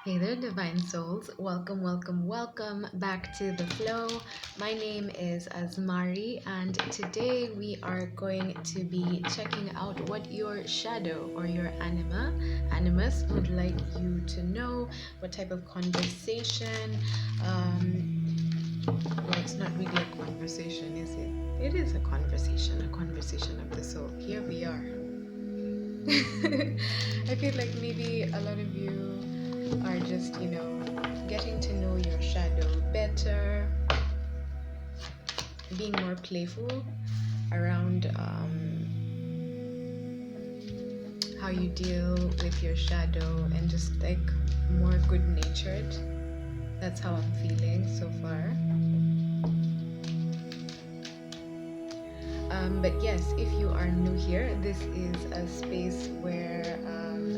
Hey there, divine souls. Welcome, welcome, welcome back to the flow. My name is Asmari, and today we are going to be checking out what your shadow or your animus would like you to know, what type of conversation. Well, it's not really a conversation, is it? It is a conversation of the soul. Here we are. I feel like maybe a lot of you are just, getting to know your shadow better, being more playful around how you deal with your shadow and just like more good natured. That's how I'm feeling so far. But yes, if you are new here, this is a space where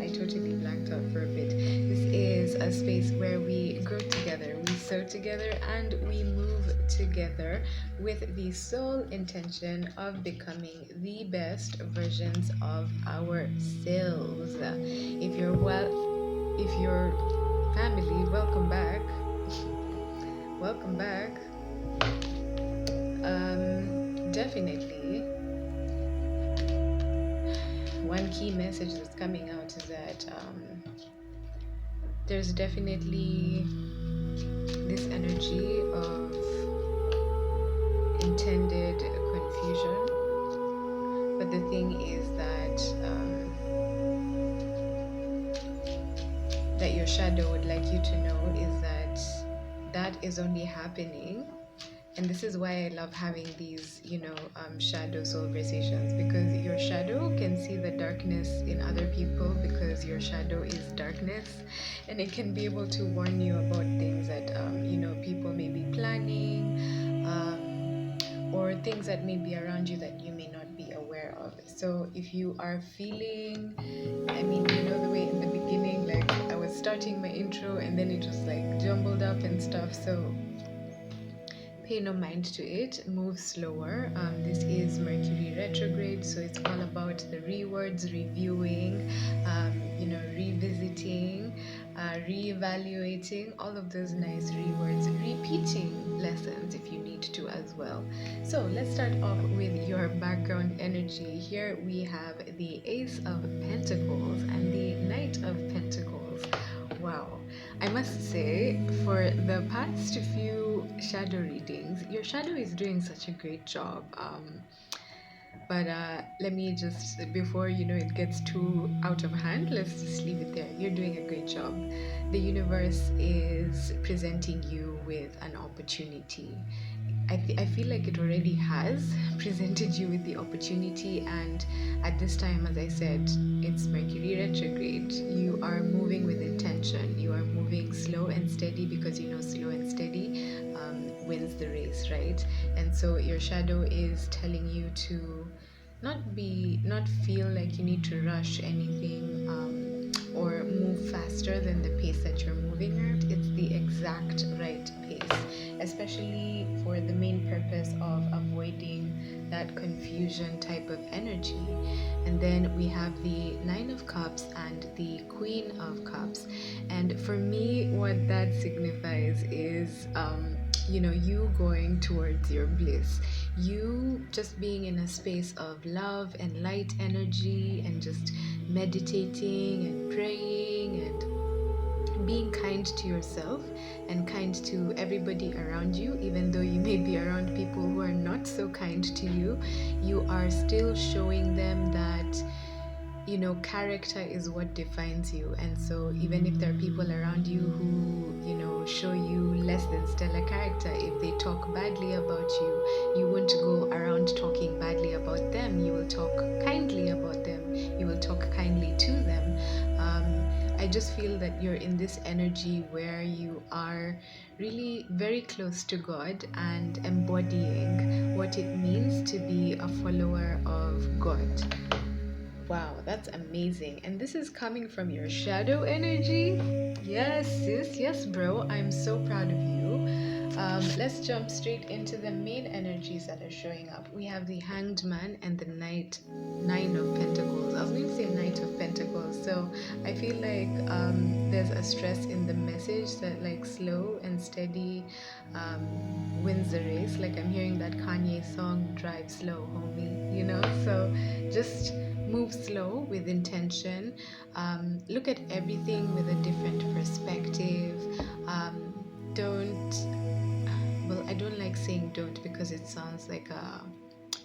I totally blanked out for a bit. This is a space where we grow together, we sow together, and we move together with the sole intention of becoming the best versions of ourselves. If you're family, welcome back. Welcome back. Definitely one key message that's coming out is that there's definitely this energy of intended confusion, but the thing is that your shadow would like you to know is that is only happening. And this is why I love having these, shadow soulversations, because your shadow can see the darkness in other people because your shadow is darkness, and it can be able to warn you about things that, people may be planning, or things that may be around you that you may not be aware of. So if you are feeling, the way in the beginning, like I was starting my intro and then it was like jumbled up and stuff. So pay no mind to it, move slower. This is Mercury retrograde, so it's all about the rewords, reviewing, revisiting, reevaluating, all of those nice rewords, repeating lessons if you need to as well. So let's start off with your background energy. Here we have the Ace of Pentacles and the Knight of Pentacles. Wow. I must say, for the past few shadow readings, your shadow is doing such a great job. But let me just, before it gets too out of hand, let's just leave it there. You're doing a great job. The universe is presenting you with an opportunity. I feel like it already has presented you with the opportunity, and at this time, as I said, it's Mercury retrograde. You are moving with intention. You are moving slow and steady, because slow and steady wins the race, right? And so your shadow is telling you to not feel like you need to rush anything, or move faster than the pace that you're moving at. It's the exact right pace, especially for the main purpose of avoiding that confusion type of energy. And then we have the Nine of Cups and the Queen of Cups. And for me, what that signifies is you going towards your bliss, you just being in a space of love and light energy, and just meditating and praying and being kind to yourself and kind to everybody around you. Even though you may be around people who are not so kind to you, you are still showing them that character is what defines you. And so even if there are people around you who show you less than stellar character, if they talk badly about you, you won't go around talking badly about them. You will talk kindly about them. You will talk kindly to them. I just feel that you're in this energy where you are really very close to God and embodying what it means to be a follower of God. Wow, that's amazing. And this is coming from your shadow energy. Yes, sis. Yes, bro. I'm so proud of you. Let's jump straight into the main energies that are showing up. We have the Hanged Man and the Nine of Pentacles. I was going to say Knight of Pentacles. So I feel like there's a stress in the message that like slow and steady wins the race. Like I'm hearing that Kanye song, Drive Slow, homie, you know? So just move slow with intention. Look at everything with a different perspective. Don't well, I don't like saying don't because it sounds like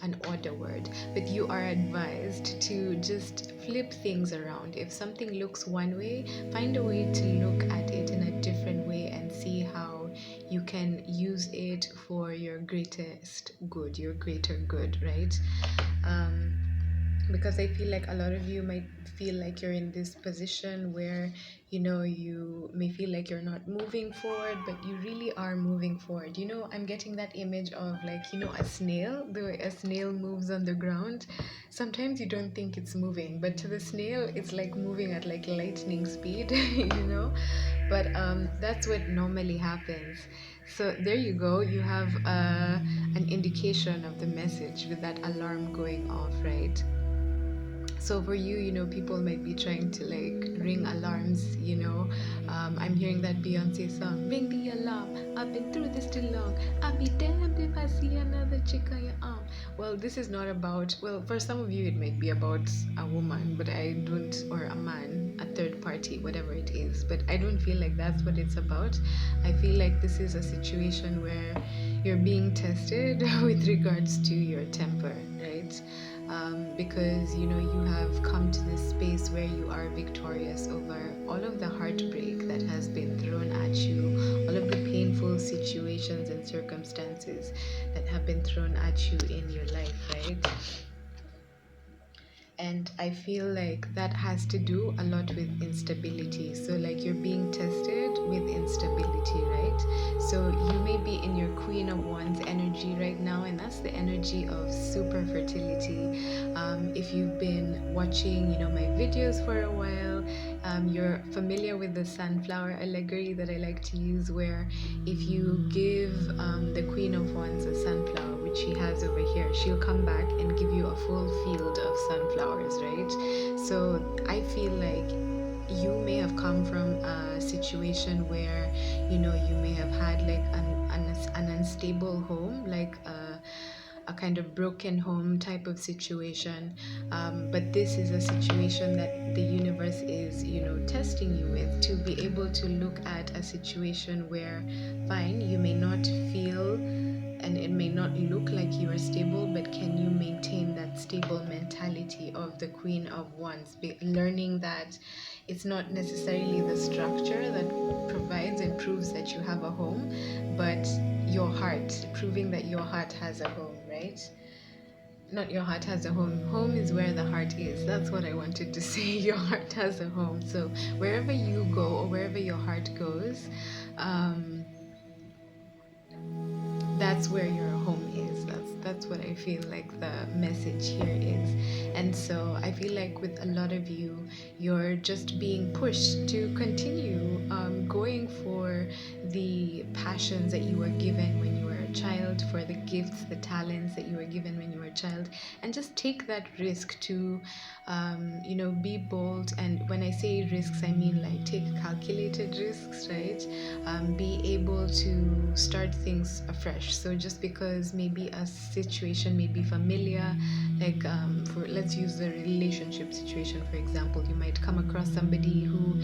an order word, but you are advised to just flip things around. If something looks one way, find a way to look at it in a different way and see how you can use it for your greatest good, your greater good, right? Because I feel like a lot of you might feel like you're in this position where you may feel like you're not moving forward, but you really are moving forward. I'm getting that image of like a snail. The way a snail moves on the ground, sometimes you don't think it's moving, but to the snail it's like moving at like lightning speed. But that's what normally happens. So there you go, you have an indication of the message with that alarm going off, right? So for you, people might be trying to like ring alarms. I'm hearing that Beyonce song, ring the alarm, I've been through this too long, I'll be damned if I see another chick on your arm. Well, this is not about, well, for some of you it might be about a woman, but I don't, or a man, a third party, whatever it is, but I don't feel like that's what it's about. I feel like this is a situation where you're being tested with regards to your temper, right? Because you have come to this space where you are victorious over all of the heartbreak that has been thrown at you, all of the painful situations and circumstances that have been thrown at you in your life, right? And I feel like that has to do a lot with instability. So like you're being tested with instability, right? So you may be in your Queen of Wands energy right now, and that's the energy of super fertility. If you've been watching my videos for a while, you're familiar with the sunflower allegory that I like to use, where if you give the Queen of Wands a sunflower, which she has over here, she'll come back and give you a full field of sunflowers, right? So I feel like you may have come from a situation where you may have had like an unstable home, like a kind of broken home type of situation, but this is a situation that the universe is testing you with, to be able to look at a situation where fine, you may not feel and it may not look like you are stable, but can you maintain that stable mentality of the Queen of Wands, learning that it's not necessarily the structure that provides and proves that you have a home, but your heart, proving that your heart has a home, right? Not your heart has a home. Home is where the heart is. That's what I wanted to say. Your heart has a home. So wherever you go or wherever your heart goes, that's where your home is. That's what I feel like the message here is. And so I feel like with a lot of you, you're just being pushed to continue going for the passions that you were given when you were a child, for the gifts, the talents that you were given when you were a child, and just take that risk to be bold. And when I say risks, I mean like take calculated risks, right? Be able to start things afresh. So just because maybe a situation may be familiar, like let's use the relationship situation for example, you might come across somebody who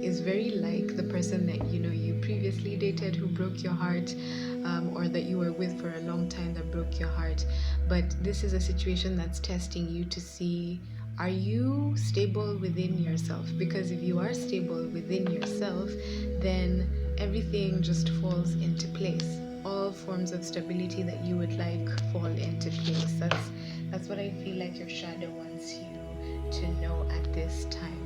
is very like the person that you previously dated, who broke your heart, or that you were with for a long time, that broke your heart. But this is a situation that's testing you to see, are you stable within yourself? Because if you are stable within yourself, then everything just falls into place. All forms of stability that you would like fall into place. That's what I feel like your shadow wants you to know at this time.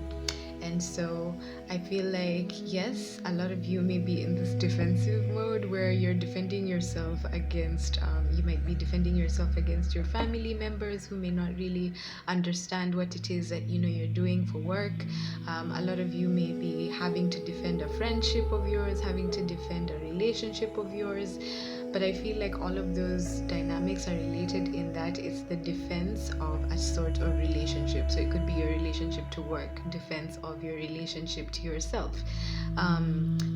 And so I feel like, yes, a lot of you may be in this defensive mode where you're defending yourself against, you might be defending yourself against your family members who may not really understand what it is that, you're doing for work. A lot of you may be having to defend a friendship of yours, having to defend a relationship of yours. But I feel like all of those dynamics are related in that it's the defense of a sort of relationship. So it could be your relationship to work, defense of your relationship to yourself,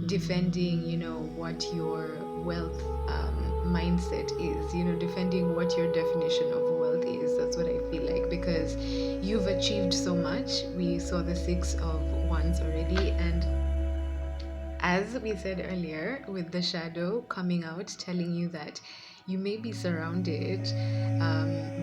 defending, what your wealth mindset is, defending what your definition of wealth is. That's what I feel like, because you've achieved so much. We saw the Six of Wands already, and as we said earlier, with the shadow coming out telling you that you may be surrounded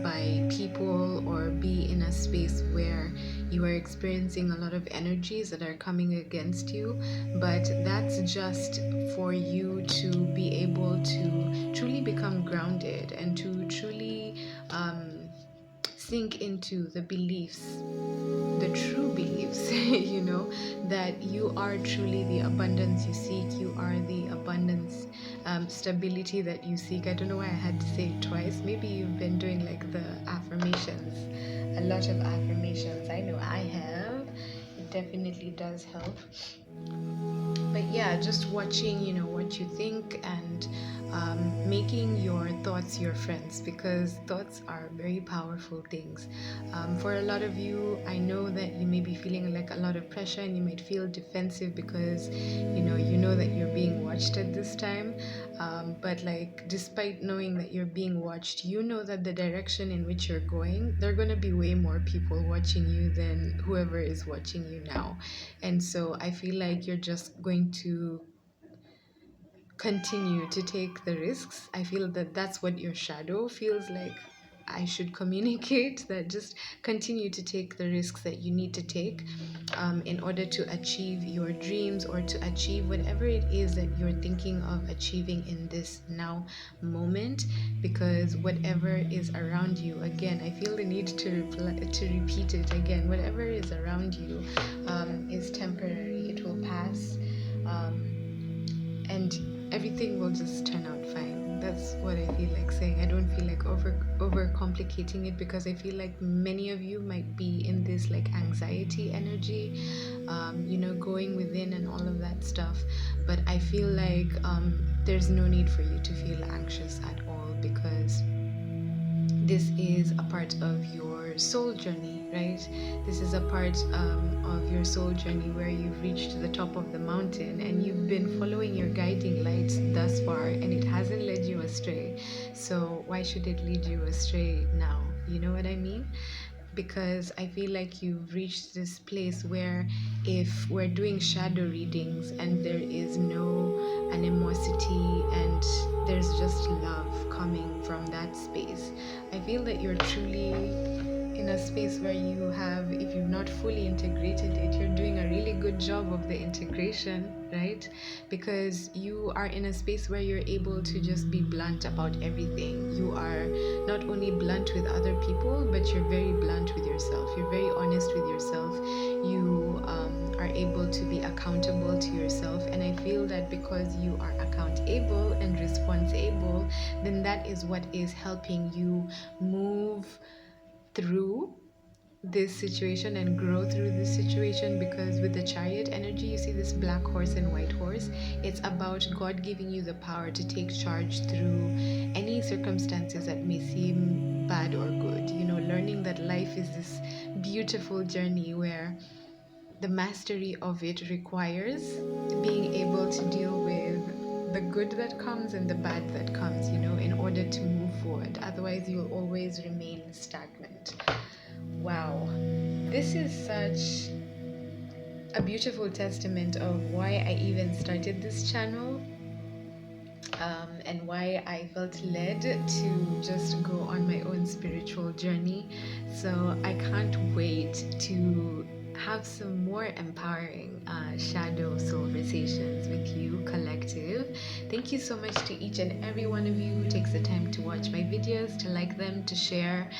by people or be in a space where you are experiencing a lot of energies that are coming against you, but that's just for you to be able to truly become grounded and to truly sink into the beliefs, the true beliefs, that you are truly the abundance you seek. You are the abundance, stability that you seek. I don't know why I had to say it twice. Maybe you've been doing like the affirmations, a lot of affirmations. I know I have. It definitely does help. But yeah, just watching, what you think, and making your thoughts your friends, because thoughts are very powerful things. For a lot of you, I know that you may be feeling like a lot of pressure, and you might feel defensive because you know that you're being watched at this time. But like, despite knowing that you're being watched, you know that the direction in which you're going, there are going to be way more people watching you than whoever is watching you now. And so I feel like you're just going to continue to take the risks. I feel that that's what your shadow feels like I should communicate, that just continue to take the risks that you need to take in order to achieve your dreams, or to achieve whatever it is that you're thinking of achieving in this now moment. Because whatever is around you, again, I feel the need to repeat it again, whatever is around you is temporary. It will pass, and everything will just turn out fine. That's what I feel like saying. I don't feel like over complicating it, because I feel like many of you might be in this like anxiety energy, going within and all of that stuff. But I feel like there's no need for you to feel anxious at all, because this is a part of your soul journey, right? This is a part of your soul journey where you've reached the top of the mountain, and you've been following your guiding light thus far, and it hasn't led you astray. So why should it lead you astray now? You know what I mean? Because I feel like you've reached this place where, if we're doing shadow readings and there is no animosity and there's just love coming from that space, I feel that you're truly in a space where you have, if you've not fully integrated it, you're doing a really good job of the integration, right? Because you are in a space where you're able to just be blunt about everything. You are not only blunt with other people, but you're very blunt with yourself. You're very honest with yourself. You are able to be accountable to yourself. And I feel that because you are accountable and responsible, then that is what is helping you move through this situation and grow through this situation. Because with the Chariot energy, you see this black horse and white horse, it's about God giving you the power to take charge through any circumstances that may seem bad or good, learning that life is this beautiful journey where the mastery of it requires being able to deal with the good that comes and the bad that comes, in order to move forward. Otherwise, you'll always remain stagnant. Wow, this is such a beautiful testament of why I even started this channel, and why I felt led to just go on my own spiritual journey. So I can't wait to have some more empowering shadow Soulversations with you, collective. Thank you so much to each and every one of you who takes the time to watch my videos, to like them, to share,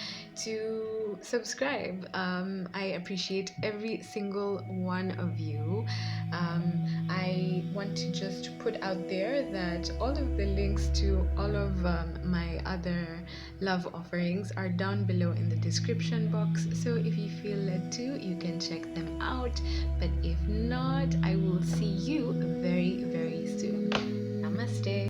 to subscribe. I appreciate every single one of you. I want to just put out there that all of the links to all of my other love offerings are down below in the description box. So if you feel led to, you can check them out. But if not, I will see you very, very soon. Namaste.